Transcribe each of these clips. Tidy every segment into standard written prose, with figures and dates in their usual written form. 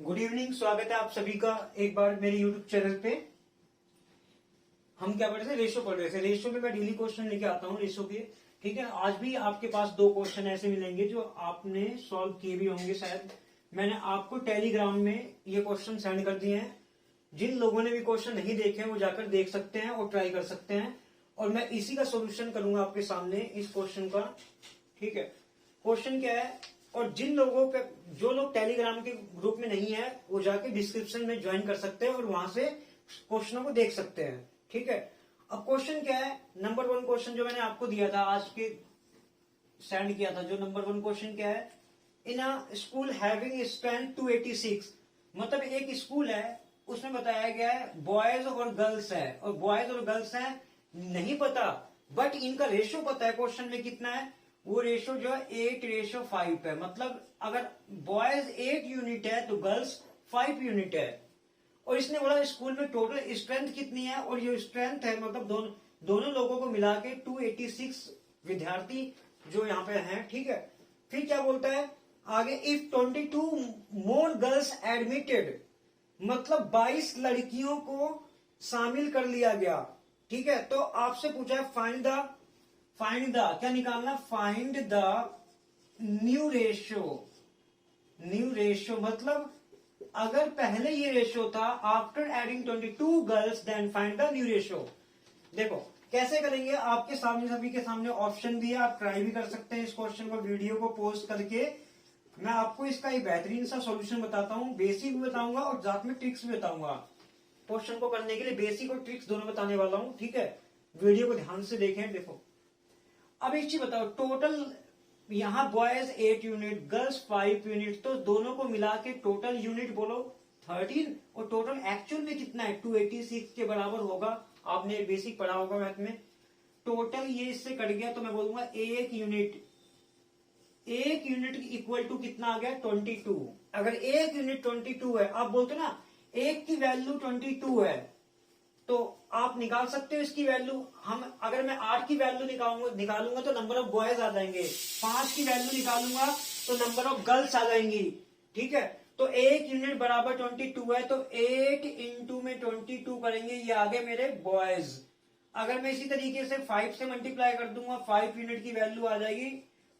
Good evening. स्वागत है आप सभी का एक बार मेरे यूट्यूब चैनल पे। हम क्या पढ़ रहे थे? रेशो पढ़ रहे थे। रेशो में मैं डेली क्वेश्चन लेके आता हूँ रेशो के। ठीक है, आज भी आपके पास दो क्वेश्चन ऐसे मिलेंगे जो आपने सॉल्व किए भी होंगे शायद। मैंने आपको टेलीग्राम में ये क्वेश्चन सेंड कर दिए हैं। जिन लोगों ने भी क्वेश्चन नहीं देखे वो जाकर देख सकते हैं और ट्राई कर सकते हैं। और मैं इसी का सोल्यूशन करूंगा आपके सामने इस क्वेश्चन का। ठीक है, क्वेश्चन क्या है? और जिन लोगों के जो लोग टेलीग्राम के ग्रुप में नहीं है वो जाके डिस्क्रिप्शन में ज्वाइन कर सकते हैं और वहां से क्वेश्चनों को देख सकते हैं। ठीक है, अब क्वेश्चन क्या है? नंबर 1 क्वेश्चन जो मैंने आपको दिया था आज के सेंड किया था, जो नंबर 1 क्वेश्चन क्या है? इन अ स्कूल हैविंग स्ट्रेंथ 286, मतलब एक स्कूल है उसमें बताया गया है बॉयज और गर्ल्स है, और बॉयज और गर्ल्स है नहीं पता, बट इनका रेशियो पता है। क्वेश्चन में कितना है? वो रेशो जो है 8:5 है। मतलब अगर बॉयज 8 यूनिट है तो गर्ल्स 5 यूनिट है। और इसने बोला स्कूल में टोटल स्ट्रेंथ कितनी है, और ये स्ट्रेंथ है मतलब दोनों लोगों को मिला के 286 विद्यार्थी जो यहाँ पे हैं। ठीक है, फिर क्या बोलता है आगे? इफ 22 मोर गर्ल्स एडमिटेड, मतलब 22 लड़कियों को शामिल कर लिया गया। ठीक है, तो आपसे पूछा है फाइंड द क्या निकालना? Find the new ratio. New ratio मतलब अगर पहले ये रेशियो था after adding 22 girls then find the new ratio. देखो कैसे करेंगे, आपके सामने सभी के सामने ऑप्शन भी है, आप ट्राई भी कर सकते हैं इस क्वेश्चन को वीडियो को पोस्ट करके। मैं आपको इसका एक बेहतरीन सा सॉल्यूशन बताता हूं, बेसिक भी बताऊंगा और साथ में ट्रिक्स भी बताऊंगा। क्वेश्चन को करने के लिए बेसिक और ट्रिक्स दोनों बताने वाला हूं। ठीक है, वीडियो को ध्यान से देखें। देखो अब एक चीज बताओ, टोटल यहाँ बॉयज 8 यूनिट गर्ल्स 5 यूनिट, तो दोनों को मिला के टोटल यूनिट बोलो 13, और टोटल एक्चुअल में कितना है? 286 के बराबर होगा। आपने बेसिक पढ़ा होगा मैथ में। टोटल ये इससे कट गया तो मैं बोलूंगा एक यूनिट इक्वल टू कितना आ गया? 22। अगर एक यूनिट 22 है, आप बोलते ना एक की वैल्यू 22 है, तो आप निकाल सकते हो इसकी वैल्यू। हम अगर मैं 8 की वैल्यू निकालूंगा तो नंबर ऑफ बॉयज आ जाएंगे। 5 की वैल्यू निकालूंगा तो नंबर ऑफ गर्ल्स आ जाएंगी। ठीक है, तो एक यूनिट बराबर 22 है, तो 8 इंटू में 22 करेंगे, ये आगे मेरे बॉयज। अगर मैं इसी तरीके से 5 से मल्टीप्लाई कर दूंगा, 5 यूनिट की वैल्यू आ जाएगी।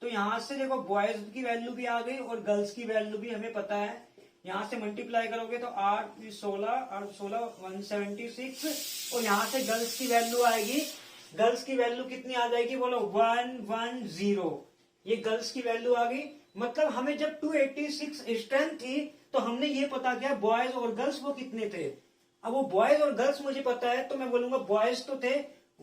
तो यहां से देखो बॉयज की वैल्यू भी आ गई और गर्ल्स की वैल्यू भी हमें पता है। यहां से मल्टीप्लाई करोगे तो 8 16 176, और यहां से गर्ल्स की वैल्यू आएगी। गर्ल्स की वैल्यू कितनी आ जाएगी? बोलो 110। ये गर्ल्स की वैल्यू आ गई। मतलब हमें जब 286 स्ट्रेंथ थी तो हमने ये पता किया बॉयज और गर्ल्स वो कितने थे। अब वो बॉयज और गर्ल्स मुझे पता है तो मैं बोलूंगा बॉयज तो थे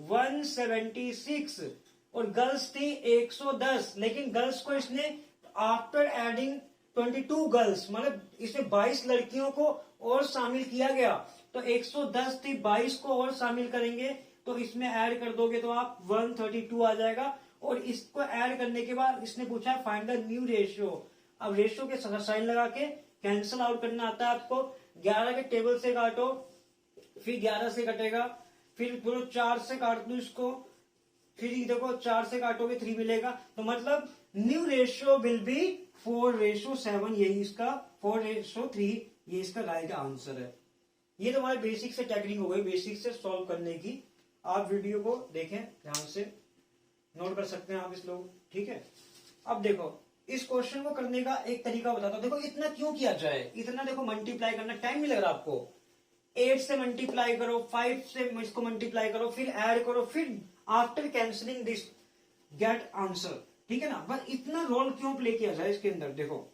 176 और गर्ल्स थी 110, लेकिन गर्ल्स को इसने आफ्टर एडिंग 22 गर्ल्स, मतलब इसमें 22 लड़कियों को और शामिल किया गया, तो 110 थी, 22 को और शामिल करेंगे तो इसमें ऐड कर दोगे तो आप 132 आ जाएगा। और इसको ऐड करने के बाद इसने पूछा है फाइंड द न्यू रेशियो। अब रेशियो के साइन लगा के कैंसिल आउट करना आता है आपको। 11 के टेबल से काटो, फिर 11 से कटेगा, फिर बोलो 4 से काट दो इसको, फिर देखो 4 से काटोगे 3 मिलेगा। तो मतलब न्यू रेशियो विल बी 4:7। यही इसका 4:3, ये इसका राइट आंसर है। ये तो हमारे बेसिक से टेक्निक हो गई, बेसिक से सॉल्व करने की। आप वीडियो को देखें ध्यान से, नोट कर सकते हैं आप इस लोग। ठीक है, अब देखो इस क्वेश्चन को करने का एक तरीका बताता हूं। देखो इतना क्यों किया जाए, इतना देखो मल्टीप्लाई करना टाइम नहीं लग रहा आपको। 8 से मल्टीप्लाई करो, 5 से इसको मल्टीप्लाई करो, फिर ऐड करो, फिर after cancelling this get answer. ठीक है ना, बस इतना रोल क्यों प्ले किया जाए इसके अंदर? देखो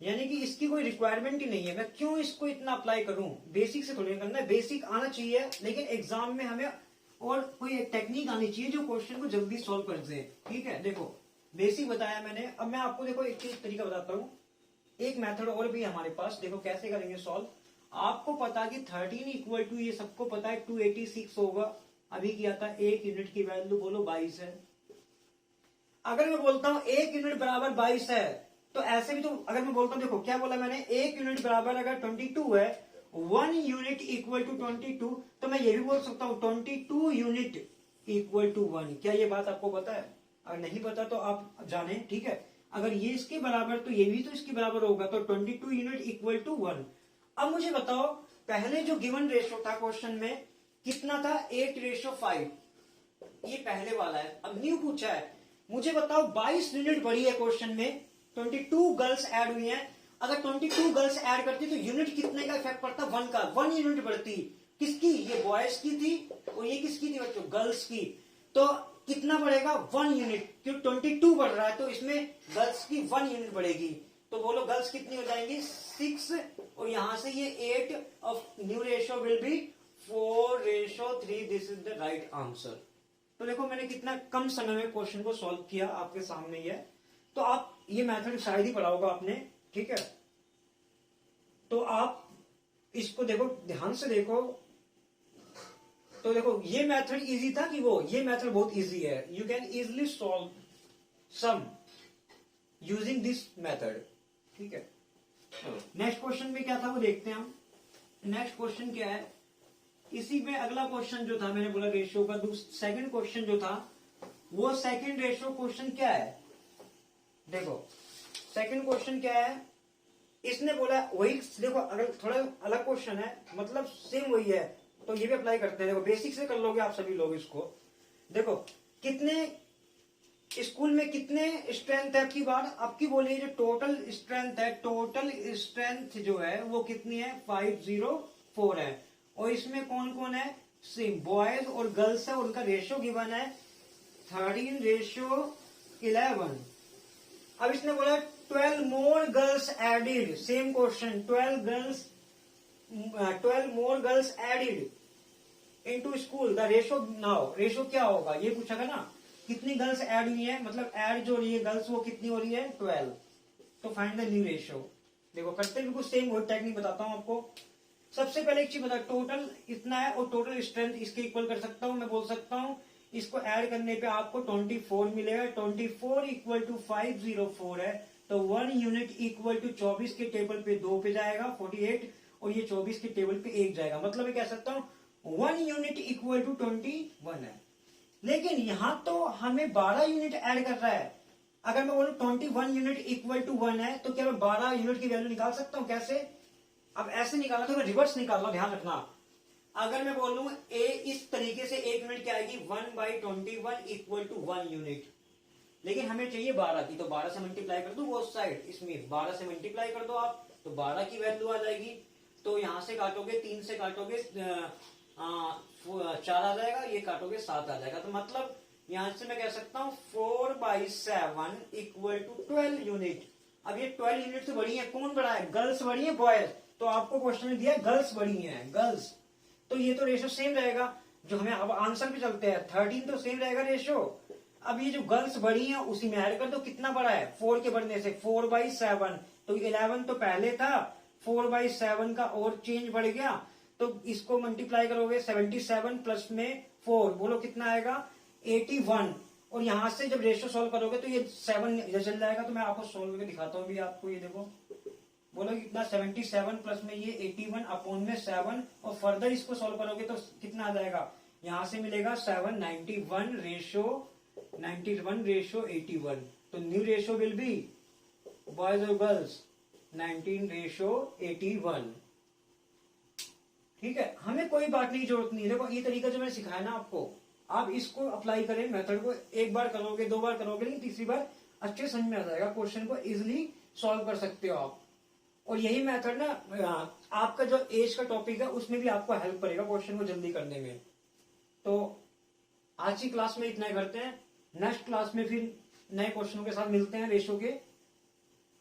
यानी कि इसकी कोई रिक्वायरमेंट ही नहीं है, मैं क्यों इसको इतना अप्लाई करूं? बेसिक से थोड़ी करना है, बेसिक आना चाहिए, लेकिन एग्जाम में हमें और कोई एक टेक्निक आनी चाहिए जो क्वेश्चन को जल्दी सॉल्व कर दे। ठीक है, देखो बेसिक बताया मैंने, अब मैं आपको देखो एक चीज तरीका बताता हूँ। एक मेथड और भी हमारे पास, देखो कैसे करेंगे सॉल्व। आपको पता कि 13 इक्वल टू, ये सबको पता है 286 होगा। अभी किया था एक यूनिट की वैल्यू बोलो 22 है। अगर मैं बोलता हूं एक यूनिट बराबर 22 है, तो ऐसे भी तो अगर मैं बोलता हूं, देखो क्या बोला मैंने, एक यूनिट बराबर अगर 22 है, 1 यूनिट इक्वल टू 22, तो मैं ये भी बोल सकता हूं 22 यूनिट इक्वल टू 1। क्या ये बात आपको पता है? अगर नहीं पता तो आप जाने। ठीक है, अगर ये इसके बराबर तो ये भी तो इसके बराबर होगा, तो 22 यूनिट इक्वल टू 1। अब मुझे बताओ पहले जो गिवन रेशो था क्वेश्चन में कितना था, 8:5, ये पहले वाला है। अब न्यू पूछा है, मुझे बताओ 22 यूनिट बढ़ी है क्वेश्चन में, 22 गर्ल्स ऐड हुई हैं। अगर 22 गर्ल्स ऐड करती तो यूनिट कितने का इफेक्ट पड़ता, 1 का, 1 यूनिट बढ़ती। किसकी, ये बॉयज की थी और ये किसकी थी बच्चों, गर्ल्स की। तो कितना बढ़ेगा, 1 यूनिट, क्यों 22 बढ़ रहा है तो इसमें गर्ल्स की 1 यूनिट बढ़ेगी। तो बोलो गर्ल्स कितनी हो जाएंगी, 6, और यहां से ये 8 of new ratio will be 4:3। This is the right answer. तो देखो मैंने कितना कम समय में क्वेश्चन को सॉल्व किया, आपके सामने ही है। तो आप ये मेथड शायद ही पढ़ा होगा आपने, ठीक है। तो आप इसको देखो, ध्यान से देखो। तो देखो ये मेथड इजी था कि वो, ये मेथड बहुत इजी है। You can easily solve sum using this method, ठीक है। नेक्स्ट क्वेश्चन में क्या था वो देखते हैं हम। नेक्स्ट क्वेश्चन क्या है, इसी में अगला क्वेश्चन जो था, मैंने बोला रेशियो का सेकंड क्वेश्चन जो था, वो सेकंड रेशियो क्वेश्चन क्या है। देखो सेकंड क्वेश्चन क्या है, इसने बोला वही, देखो अगर थोड़ा अलग क्वेश्चन है, मतलब सेम वही है, तो ये भी अप्लाई करते हैं। देखो बेसिक से कर लोगे आप सभी लोग इसको। देखो कितने स्कूल में कितने स्ट्रेंथ है, आपकी बार आपकी बोली जो टोटल स्ट्रेंथ है, टोटल स्ट्रेंथ जो है वो कितनी है, 504 है। और इसमें कौन कौन है, सेम बॉयज और गर्ल्स है, उनका रेशियो गिवन है 13:11। अब इसने बोला 12 more girls added, same question, 12 more girls added into school, the ratio now, ratio क्या होगा ये पूछा ना, कितनी गर्ल्स ऐड हुई है, मतलब ऐड जो हो रही है गर्ल्स वो कितनी हो रही है, 12। तो फाइंड द न्यू रेशियो। देखो करते बिल्कुल सेम वही टेक्निक बताता हूं आपको। सबसे पहले एक चीज बता, टोटल इतना है और टोटल स्ट्रेंथ इसके इक्वल कर सकता हूं, मैं बोल सकता हूं इसको ऐड करने पे आपको 24 मिलेगा। 24 इक्वल टू 504 है, तो 1 यूनिट इक्वल टू 24 के टेबल पे 2 पे जाएगा 48, और ये 24 के टेबल पे 1 जाएगा। मतलब मैं कह सकता हूं 1 यूनिट इक्वल टू 21 है। लेकिन यहां तो हमें 12 यूनिट ऐड कर रहा है। अगर मैं बोलूं 21 यूनिट इक्वल टू 1 है, तो क्या मैं 12 यूनिट की वैल्यू निकाल सकता हूं, कैसे। अब ऐसे निकालना तो मैं रिवर्स निकाल रहा, ध्यान रखना। अगर मैं बोलूं ए इस तरीके से 1 यूनिट क्या आएगी, 1/21 इक्वल टू 1 यूनिट। लेकिन हमें चाहिए 12 की, तो 12 से मल्टीप्लाई कर दो बोथ साइड, इसमें 12 से मल्टीप्लाई कर दो आप, तो 12 की वैल्यू आ जाएगी। तो यहां से काटोगे, 3 से काटोगे 4 आ जाएगा, ये काटोगे 7 आ जाएगा। तो मतलब यहां से मैं कह सकता हूं 4/7 इक्वल टू 12 यूनिट। अब ये 12 यूनिट से बड़ी है, कौन बड़ा है, गर्ल्स बड़ी है बॉयज। तो आपको क्वेश्चन में दिया गर्ल्स बड़ी है, गर्ल्स, तो ये तो रेशो सेम रहेगा। जो हमें अब आंसर पे चलते हैं, 13 तो सेम रहेगा रेशो। अब ये जो गर्ल्स बड़ी है उसी में ऐड कर दो, कितना बड़ा है 4 के बढ़ने से, 4/7। तो 11 तो पहले था, 4/7 का और चेंज बढ़ गया, तो इसको मल्टीप्लाई करोगे 77 प्लस में 4, बोलो कितना आएगा 81। और यहां से जब रेशियो सॉल्व करोगे तो ये 7 इधर चल जाएगा। तो मैं आपको सॉल्व करके दिखाता हूं भी आपको, ये देखो बोलो कितना 77 प्लस में ये 81 अपॉन में 7, और फर्दर इसको सॉल्व करोगे तो कितना आ जाएगा, यहां से मिलेगा 7, 91 रेशियो 81। तो new ratio will be boys और गर्ल्स 19:81। ठीक है, हमें कोई बांटने की जरूरत नहीं है। देखो ये तरीका जो मैंने सिखाया ना आपको, आप इसको अप्लाई करें मेथड को, एक बार करोगे 2 बार करोगे, लेकिन तीसरी बार अच्छे समझ में आ जाएगा, क्वेश्चन को इजिली सॉल्व कर सकते हो आप। और यही मेथड ना आपका जो एज का टॉपिक है उसमें भी आपको हेल्प करेगा क्वेश्चन को जल्दी करने में। तो आज की क्लास में इतना ही करते हैं, नेक्स्ट क्लास में फिर नए क्वेश्चनों के साथ मिलते हैं रेशो के।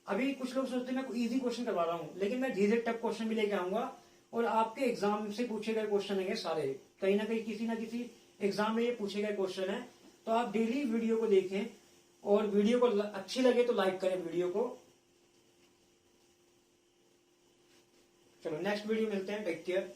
अभी कुछ लोग सोचते हैं मैं इजी क्वेश्चन करवा रहा हूँ, लेकिन मैं धीरे टफ क्वेश्चन भी लेके आऊंगा, और आपके एग्जाम से पूछे गए क्वेश्चन है सारे, कहीं ना कहीं किसी ना किसी एग्जाम में ये पूछे गए क्वेश्चन है। तो आप डेली वीडियो को देखें, और वीडियो को अच्छी लगे तो लाइक करें वीडियो को। चलो नेक्स्ट वीडियो मिलते हैं, टेक केयर।